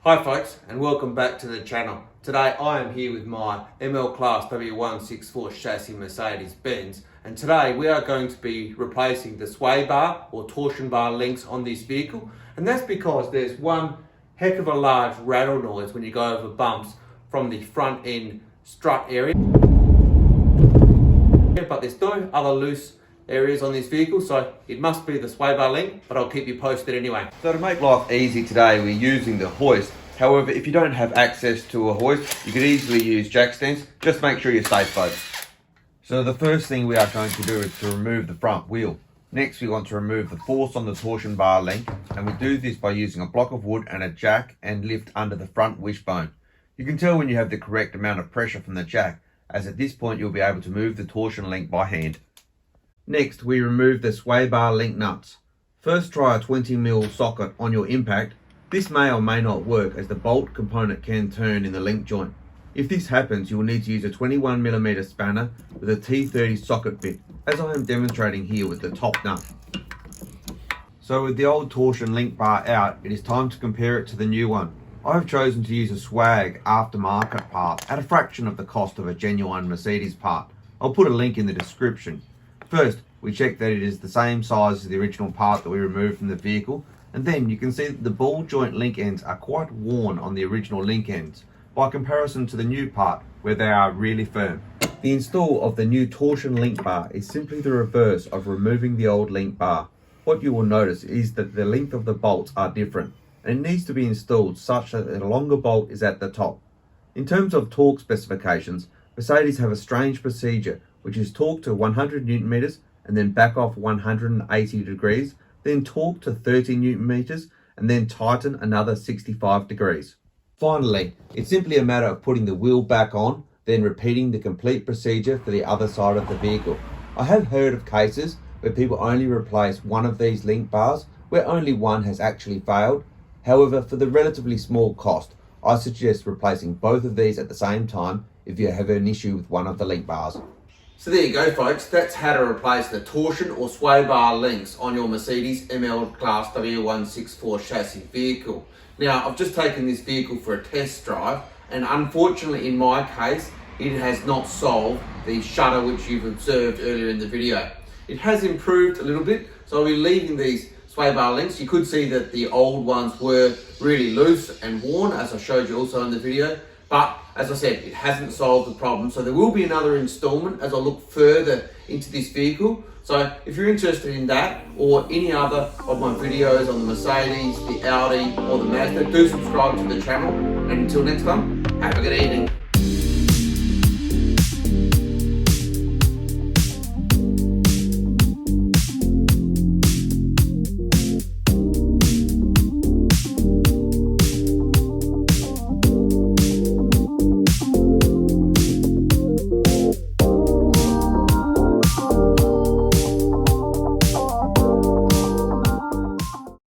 Hi folks, and welcome back to the channel. Today I am here with my ML Class W164 chassis Mercedes-Benz, and today we are going to be replacing the sway bar or torsion bar links on this vehicle, and that's because there's one heck of a large rattle noise when you go over bumps from the front end strut area. But there's no other loose areas on this vehicle, so it must be the sway bar link, but I'll keep you posted anyway. So to make life easy today, we're using the Hoist. However, if you don't have access to a Hoist, you could easily use jack stands. Just make sure you're safe, folks. So the first thing we are going to do is to remove the front wheel. Next, we want to remove the force on the torsion bar link, and we do this by using a block of wood and a jack and lift under the front wishbone. You can tell when you have the correct amount of pressure from the jack, as at this point you'll be able to move the torsion link by hand. Next, we remove the sway bar link nuts. First, try a 20mm socket on your impact. This may or may not work, as the bolt component can turn in the link joint. If this happens, you will need to use a 21mm spanner with a T30 socket bit, as I am demonstrating here with the top nut. So with the old torsion link bar out, it is time to compare it to the new one. I have chosen to use a swag aftermarket part at a fraction of the cost of a genuine Mercedes part. I'll put a link in the description. First, we check that it is the same size as the original part that we removed from the vehicle, and then you can see that the ball joint link ends are quite worn on the original link ends, by comparison to the new part where they are really firm. The install of the new torsion link bar is simply the reverse of removing the old link bar. What you will notice is that the length of the bolts are different, and it needs to be installed such that the longer bolt is at the top. In terms of torque specifications, Mercedes have a strange procedure, which is torque to 100 Newton meters and then back off 180 degrees, then torque to 30 Newton meters and then tighten another 65 degrees. Finally, it's simply a matter of putting the wheel back on, then repeating the complete procedure for the other side of the vehicle. I have heard of cases where people only replace one of these link bars, where only one has actually failed. However, for the relatively small cost, I suggest replacing both of these at the same time if you have an issue with one of the link bars. So there you go folks, that's how to replace the torsion or sway bar links on your Mercedes ML Class W164 chassis vehicle. Now, I've just taken this vehicle for a test drive, and unfortunately in my case, it has not solved the shudder which you've observed earlier in the video. It has improved a little bit, so I'll be leaving these sway bar links. You could see that the old ones were really loose and worn, as I showed you also in the video. But as I said, it hasn't solved the problem. So there will be another installment as I look further into this vehicle. So if you're interested in that or any other of my videos on the Mercedes, the Audi or the Mazda, do subscribe to the channel. And until next time, have a good evening.